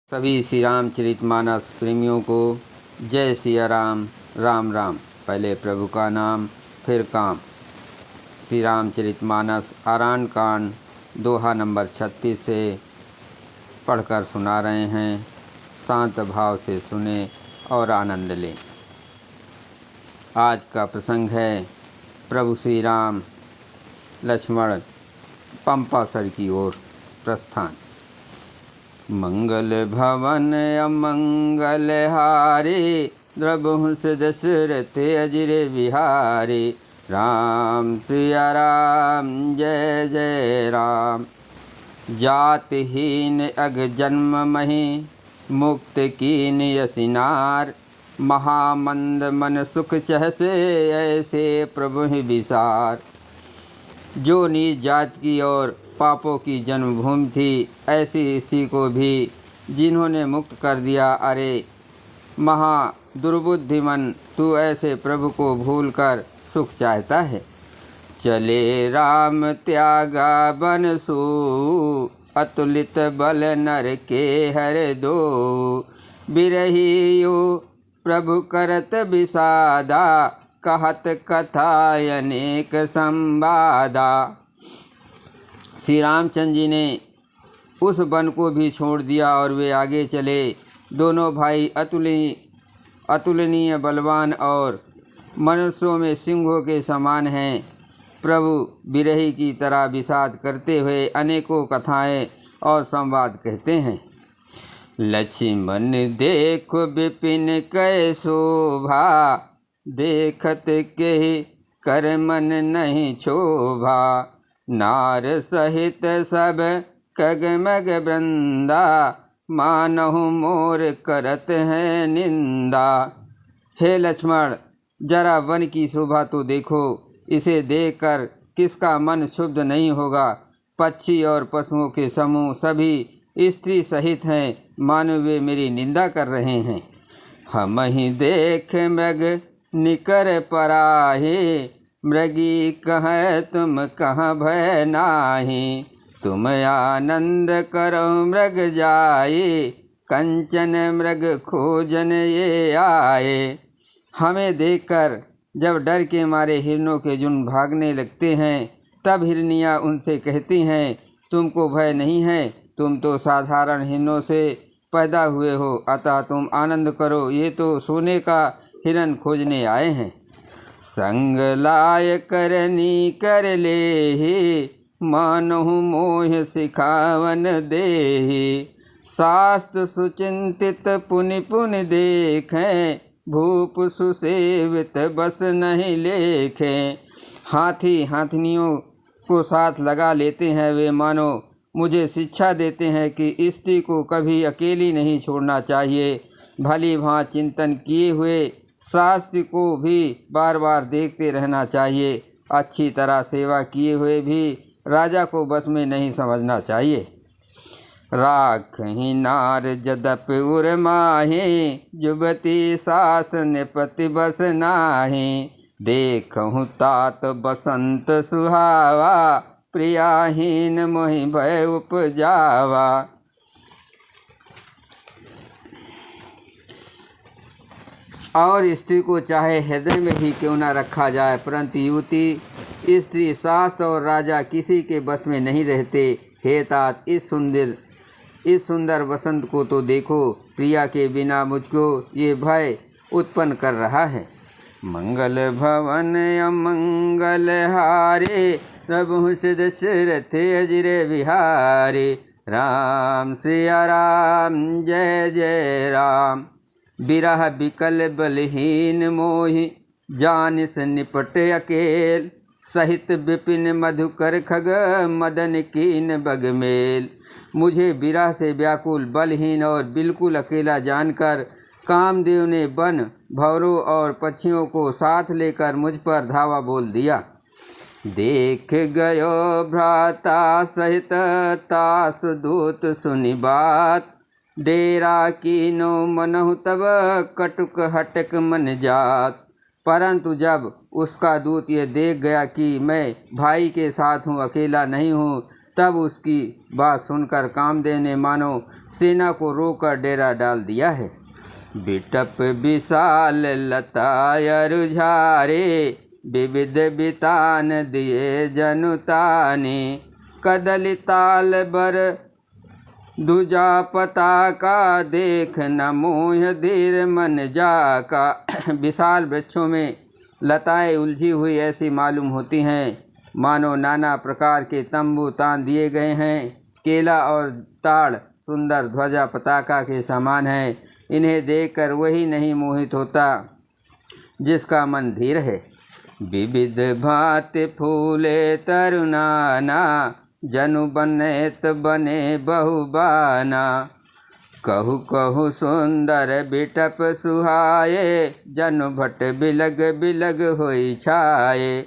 सभी श्री रामचरितमानस प्रेमियों को जय सिया राम। राम राम। पहले प्रभु का नाम फिर काम। श्री रामचरितमानस आरण्य कांड दोहा नंबर 36 से पढ़कर सुना रहे हैं। शांत भाव से सुने और आनंद लें। आज का प्रसंग है प्रभु श्री राम लक्ष्मण पंपासर की ओर प्रस्थान। मंगल भवन अमंगल हारे, द्रबहुंस दशरथ अजिर बिहारी। राम सिया राम जय जय राम। जातिहीन अग जन्म मही, मुक्त कीन यसिनार। महामंद मन सुख चहसे, ऐसे प्रभु ही विसार। जो नीच जात की और पापों की जन्मभूमि थी, ऐसी स्त्री को भी जिन्होंने मुक्त कर दिया। अरे महा दुर्बुद्धिमन, तू ऐसे प्रभु को भूलकर सुख चाहता है। चले राम त्यागा बनसु, अतुलित बल नर के हर दो। बिरहियो प्रभु करत विषादा, कहत कथा अनेक संवादा। श्री रामचंद्र जी ने उस वन को भी छोड़ दिया और वे आगे चले। दोनों भाई अतुलनीय बलवान और मनुष्यों में सिंहों के समान हैं। प्रभु बिरही की तरह विषाद करते हुए अनेकों कथाएं और संवाद कहते हैं। लक्ष्मण देखो विपिन कै शोभा, देखत के कर मन नहीं क्षोभा। नार सहित सब कगमग वृंदा, मानहु मोर करत है निंदा। हे लक्ष्मण, जरा वन की शोभा तो देखो। इसे देखकर किसका मन शुद्ध नहीं होगा। पक्षी और पशुओं के समूह सभी स्त्री सहित हैं, मानो वे मेरी निंदा कर रहे हैं। हम ही देख मृग निकर पराहे, मृगी कह तुम कहाँ भय नाही। तुम आनंद करो मृग जाए, कंचन मृग खोजन ये आए। हमें देखकर जब डर के मारे हिरणों के झुंड भागने लगते हैं, तब हिरनियाँ उनसे कहती हैं, तुमको भय नहीं है, तुम तो साधारण हिरणों से पैदा हुए हो, अतः तुम आनंद करो। ये तो सोने का हिरण खोजने आए हैं। संग लाय करनी कर ले, मानहु मोह सिखावन देहि। शास्त्र सुचिंतित पुनि पुनि देखें, भूप सुसेवित बस नहीं लेखें। हाथी हाथनियों को साथ लगा लेते हैं। वे मानो मुझे शिक्षा देते हैं कि स्त्री को कभी अकेली नहीं छोड़ना चाहिए। भली भांति चिंतन किए हुए शास्त्र को भी बार बार देखते रहना चाहिए। अच्छी तरह सेवा किए हुए भी राजा को बस में नहीं समझना चाहिए। राखहि नार जदप उर माहे, जुबती शास्त्र निपति बस नाहि। देखहु तात बसंत सुहावा, प्रियाहीन मोहि भय उपजावा। और स्त्री को चाहे हृदय में ही क्यों न रखा जाए, परंतु युवती, स्त्री, शास्त्र और राजा किसी के बस में नहीं रहते। हे तात, इस सुंदर वसंत को तो देखो। प्रिया के बिना मुझको ये भय उत्पन्न कर रहा है। मंगल भवन अमंगल हारे, प्रभुंस दशरथ अजिर बिहारी। राम सिया राम जय जय राम। बिरह बिकल बलहीन मोहि, जानिस निपट अकेल। सहित विपिन मधुकर खग, मदन कीन बगमेल। मुझे बिरह से व्याकुल, बलहीन और बिल्कुल अकेला जानकर कामदेव ने वन, भंवरों और पक्षियों को साथ लेकर मुझ पर धावा बोल दिया। देख गयो भ्राता सहित तास दूत सुनि बात। डेरा कीनो मनहु तब, कटुक हटक मन जात। परंतु जब उसका दूत ये देख गया कि मैं भाई के साथ हूँ, अकेला नहीं हूँ, तब उसकी बात सुनकर कामदेव ने मानो सेना को रोककर डेरा डाल दिया है। बिटप विशाल लता अरुझारे, विविध बितान दिए जनुताने। कदली ताल बर दूजा पताका, देख न मोह धीर मन जाका। विशाल वृक्षों में लताएं उलझी हुई ऐसी मालूम होती हैं, मानो नाना प्रकार के तंबू तान दिए गए हैं। केला और ताड़ सुंदर ध्वजा पताका के समान है। इन्हें देखकर वही नहीं मोहित होता जिसका मन धीर है। विविध भांति फूले तरुणाना, जनु बनेत बने बहुबाना। कहु कहु सुंदर बिटप सुहाए, जनु भट बिलग बिलग होई छाए।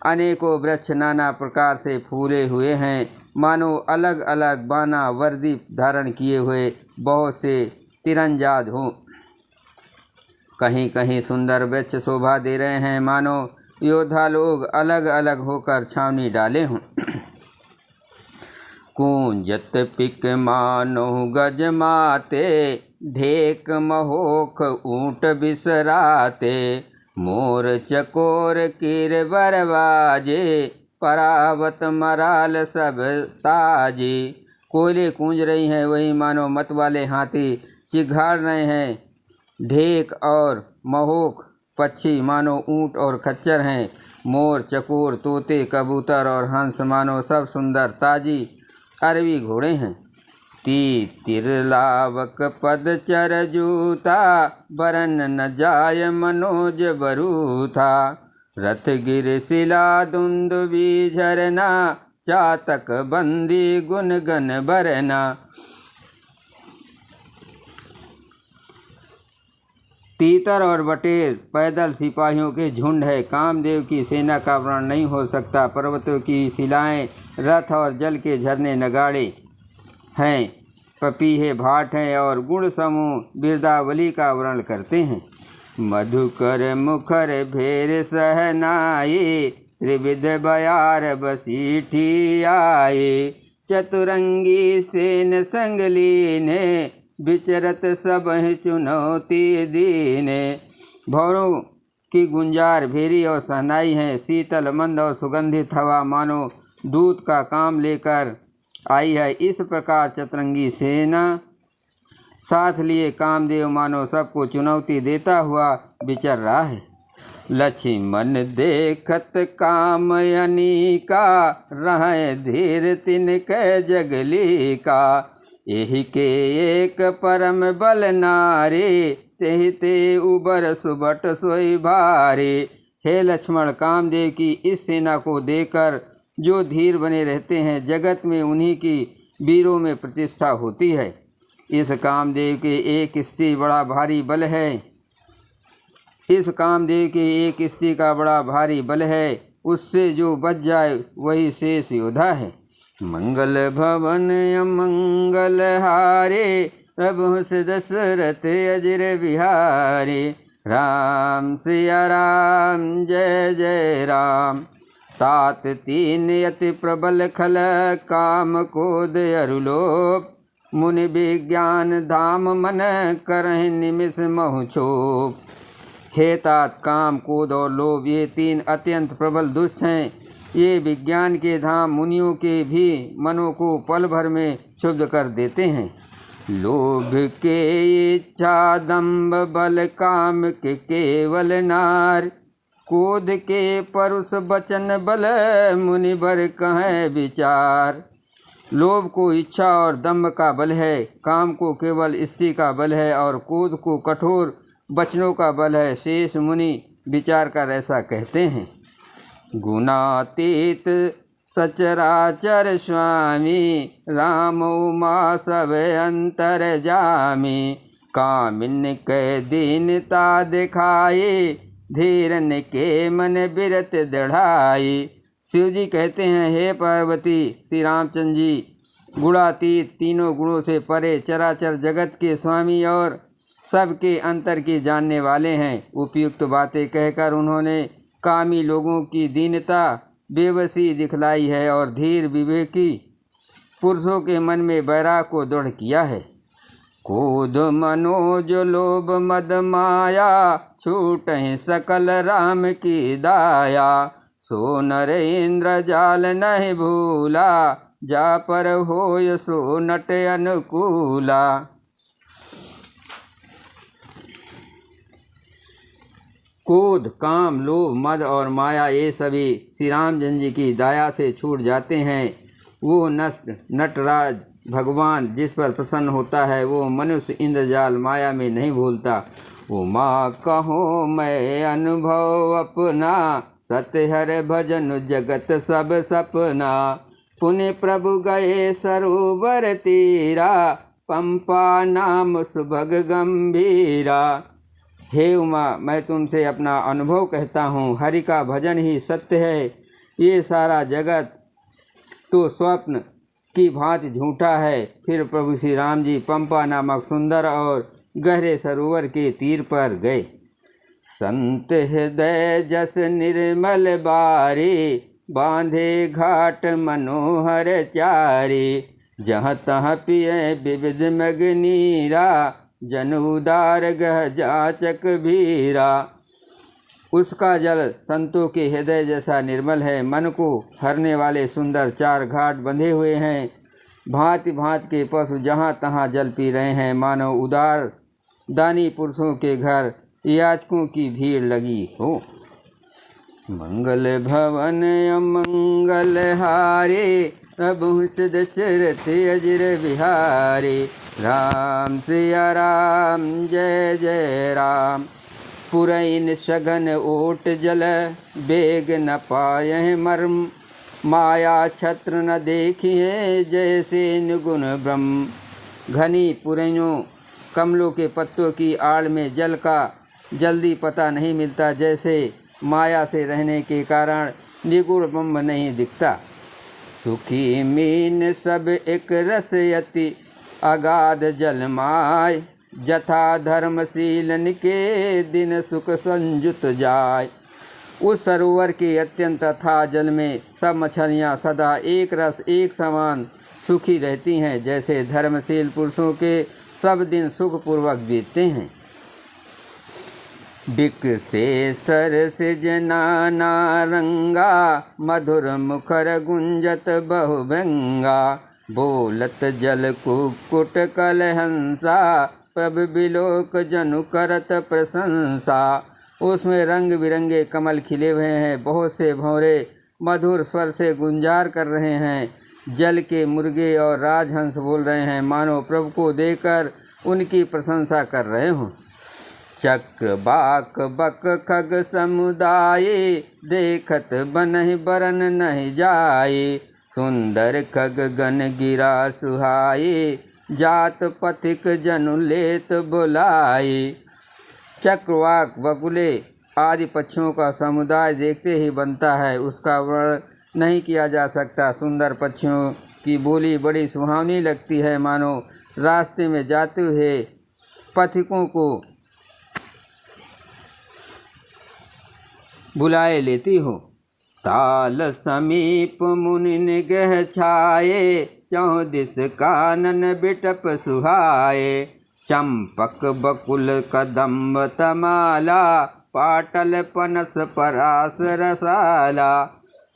अनेकों वृक्ष नाना प्रकार से फूले हुए हैं, मानो अलग अलग बाना वर्दी धारण किए हुए बहुत से तीरंदाज हों। कहीं कहीं सुंदर वृक्ष शोभा दे रहे हैं, मानो योद्धा लोग अलग अलग होकर छावनी डाले हों। कूंजत पिक मानो गज माते, ढेक महोख ऊँट बिसराते। मोर चकोर कीर बरवाजे, परावत मराल सब ताजे। कोयले गूंज रही हैं, वही मानो मत वाले हाथी चिघाड़ रहे हैं। ढेक और महोख पक्षी मानो ऊँट और खच्चर हैं। मोर चकोर तोते कबूतर और हंस मानो सब सुंदर ताजी अरबी घोड़े हैं। तिरलावक पद चर जूता, बरन न जाय मनोज बरूथा। रथ गिर शिला दुंदुबी झरना, चातक बंदी गुन गन बरना। तीतर और बटेर पैदल सिपाहियों के झुंड है। कामदेव की सेना का वर्णन नहीं हो सकता। पर्वतों की शिलाएं, रथ और जल के झरने नगाड़े हैं। पपीहे भाट हैं और गुण समूह बिरदावली का वर्णन करते हैं। मधुकर मुखर भेर सहनाए, त्रिविध बयार बसीठी आए। चतुरंगी सेन संग लीने, विचरत सब चुनौती दीने। भौरों की गुंजार भेरी और सहनाई हैं। शीतल मंद और सुगंधित हवा मानो दूत का काम लेकर आई है। इस प्रकार चतुरंगी सेना साथ लिए कामदेव मानो सबको चुनौती देता हुआ विचर रहा है। लक्ष्मण देखत कामयनी का, रहे धीर तिनके जगली का। एहि के एक परम बल नारे, तेहि ते उबर सुबट सोई भारे। हे लक्ष्मण, कामदेव की इस सेना को देखकर जो धीर बने रहते हैं, जगत में उन्हीं की वीरों में प्रतिष्ठा होती है। इस कामदेव के एक स्त्री बड़ा भारी बल है। इस कामदेव के एक स्त्री का बड़ा भारी बल है। उससे जो बच जाए वही शेष योद्धा है। मंगल भवन अमंगल हारे, प्रभु से दशरथ अजर बिहारे। राम सिया राम जय जय राम। तात तीन अति प्रबल खल, काम क्रोध अरुलोभ। मुनि विज्ञान धाम मन, करहि निमिष महु क्षोभ। हे तात, काम क्रोध और लोभ ये तीन अत्यंत प्रबल दुष्ट हैं। ये विज्ञान के धाम मुनियों के भी मनों को पल भर में क्षुब्ध कर देते हैं। लोभ के इच्छा दंभ बल, काम के केवल नार। क्रोध के परुष बचन बल, मुनि बर कहें विचार। लोभ को इच्छा और दंभ का बल है, काम को केवल स्त्री का बल है और क्रोध को कठोर वचनों का बल है। शेष मुनि विचार कर ऐसा कहते हैं। गुणातीत सचराचर स्वामी, राम उमा सब अंतर जामी। कामिन के दीनता दिखाई, धीरन के मन बिरत दृढ़ाई। शिव जी कहते हैं, हे पार्वती, श्री रामचंद्र जी गुणातीत, तीनों गुणों से परे, चराचर जगत के स्वामी और सबके अंतर के जानने वाले हैं। उपयुक्त बातें कहकर उन्होंने कामी लोगों की दीनता बेबसी दिखलाई है और धीर विवेकी पुरुषों के मन में वैराग को दृढ़ किया है। क्रोध मनोज लोभ मद माया, छूटहि सकल राम की दाया। सो नर इंद्र जाल नहीं भूला, जा पर होय सो नट अनुकूला। क्रोध काम लोभ मद और माया ये सभी श्री रामचंद्र जी की दया से छूट जाते हैं। वो नटराज भगवान जिस पर प्रसन्न होता है वो मनुष्य इंद्रजाल माया में नहीं भूलता। उमा कहो मैं अनुभव अपना, सतहर भजन जगत सब सपना। पुण्य प्रभु गए सरोवर तीरा, पंपा नाम सुभग गंभीरा। हे उमा, मैं तुमसे अपना अनुभव कहता हूँ, हरि का भजन ही सत्य है। ये सारा जगत तो स्वप्न की भांति झूठा है। फिर प्रभु श्री राम जी पंपा नामक सुंदर और गहरे सरोवर के तीर पर गए। संत हृदय जस निर्मल बारी, बांधे घाट मनोहर चारी। जहाँ तहाँ पिए विविध मग नीरा, जन उदार गह जाचक भीरा। उसका जल संतों के हृदय जैसा निर्मल है। मन को हरने वाले सुंदर 4 घाट बंधे हुए हैं। भांति भांति के पशु जहाँ तहाँ जल पी रहे हैं। मानो उदार दानी पुरुषों के घर याचकों की भीड़ लगी हो। मंगल भवन अमंगल हारे, प्रभु दशरथ अजर बिहारी। राम सिया राम जय जय राम। पुरैन सघन ओट जल, बेग न पाए मर्म। माया छत्र न देखिए, जैसे निगुण ब्रह्म। घनी पुरैनों कमलों के पत्तों की आड़ में जल का जल्दी पता नहीं मिलता, जैसे माया से रहने के कारण निगुण ब्रह्म नहीं दिखता। सुखी मीन सब एक रस यति, अगाध जल माय। जथा धर्मशीलन के दिन सुख संयुत जाय। उस सरोवर के अत्यंत अथाह जल में सब मछलियाँ सदा एक रस एक समान सुखी रहती हैं, जैसे धर्मशील पुरुषों के सब दिन सुखपूर्वक बीतते हैं। बिक से सर से जनाना रंगा, मधुर मुखर गुंजत बहु व्यंगा। बोलत जल कुक्कुट कलहंसा, प्रभु बिलोक जनु करत प्रशंसा। उसमें रंग बिरंगे कमल खिले हुए हैं। बहुत से भंवरे मधुर स्वर से गुंजार कर रहे हैं। जल के मुर्गे और राजहंस बोल रहे हैं, मानो प्रभु को देखकर उनकी प्रशंसा कर रहे हों। चक्र बाक बक खग समुदाय, देखत बनहि बरन नहीं जाए। सुंदर खग गण गिरा सुहाए, जात पथिक जनु लेत बुलाए। चक्रवाक बकुले आदि पक्षियों का समुदाय देखते ही बनता है, उसका वर्णन नहीं किया जा सकता। सुंदर पक्षियों की बोली बड़ी सुहावनी लगती है, मानो रास्ते में जाते हुए पथिकों को बुलाए लेती हो। ताल समीप मुनिन गह छाए, चौदिस कानन बिटप सुहाए। चंपक बकुल कदम्ब तमाला, पाटल पनस परास रसाला।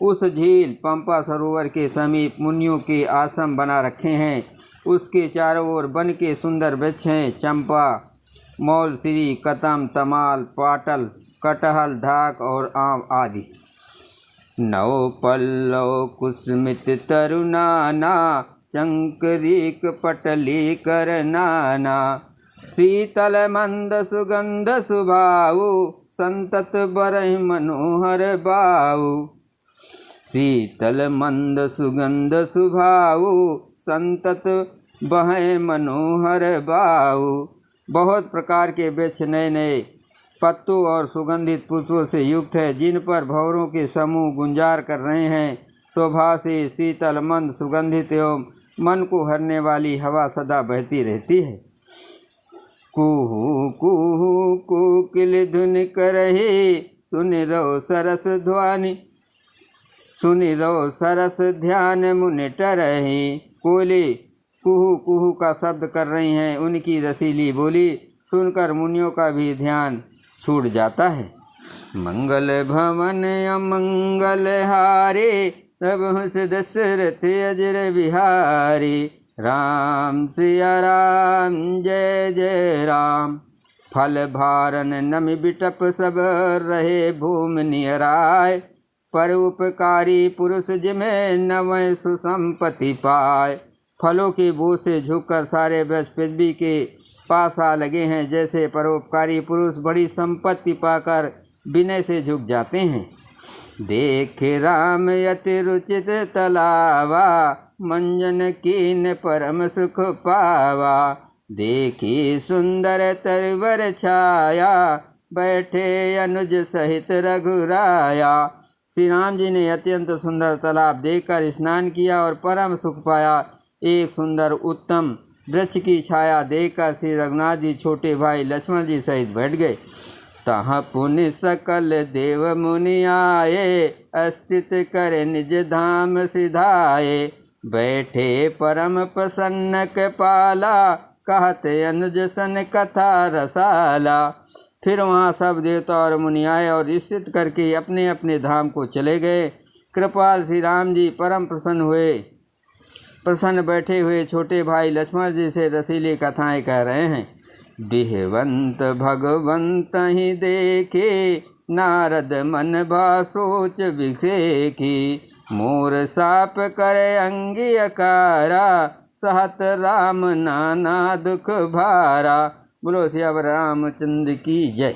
उस झील पंपा सरोवर के समीप मुनियों के आश्रम बना रखे हैं। उसके चारों ओर वन के सुंदर वृक्ष हैं, चंपा, मौलसिरी, कदम, तमाल, पाटल, कटहल, ढाक और आम आदि। नौ पल्लव कुसमित तरुनाना, चंकरीक पटली कर नाना। शीतल मंद सुगंध सुभाऊ, संतत बरहि मनोहर बाऊ। शीतल मंद सुगंध सुभाऊ, संतत बहे मनोहर बाऊ। बहुत प्रकार के वृक्ष नए नए पत्तों और सुगंधित पुष्पों से युक्त है, जिन पर भंवरों के समूह गुंजार कर रहे हैं। शोभा से शीतल मंद सुगंधित एवं मन को हरने वाली हवा सदा बहती रहती है। कुहू कुहू कोकिल धुन करहि, सुनि रहो सरस ध्वनि। सुनि रहो सरस ध्यान मुनि टरहि। कोयले कुहू कुहू का शब्द कर रही हैं। उनकी रसीली बोली सुनकर मुनियों का भी ध्यान छूट जाता है। मंगल भवन अमंगल हारे, प्रभु से दशरथ अजर बिहारी। राम सिया राम जय जय राम। फल भारन नमि बिटप सब रहे भूमि नियराय। पर उपकारी पुरुष जिमें नवै सुसंपत्ति पाए। फलों के बोझ से झुककर सारे ब्रज पृथ्वी के पास आ लगे हैं। जैसे परोपकारी पुरुष बड़ी संपत्ति पाकर विनय से झुक जाते हैं। देखे राम यति रुचित तलावा, मंजन कीन परम सुख पावा। देखी सुंदर तरवर छाया, बैठे अनुज सहित रघुराया। श्री राम जी ने अत्यंत सुंदर तालाब देखकर स्नान किया और परम सुख पाया। एक सुंदर उत्तम वृक्ष की छाया देखकर श्री रघुनाथ जी छोटे भाई लक्ष्मण जी सहित बैठ गए। तहाँ पुनि सकल देव मुनि आए, अस्तित कर निज धाम सिधाए। बैठे परम प्रसन्न कृपाला, कहते अनुज सन कथा रसाला। फिर वहाँ सब देवता और मुनि आए और स्थित करके अपने अपने धाम को चले गए। कृपाल श्री राम जी परम प्रसन्न हुए। प्रसन्न बैठे हुए छोटे भाई लक्ष्मण जी से रसीली कथाएं कह रहे हैं। बिहवंत भगवंत ही देखे, नारद मन भा सोच विखेखी। मोर साप करे अंगी अकारा, सहत राम नाना दुख भारा। बोलो सियावर रामचंद्र की जय।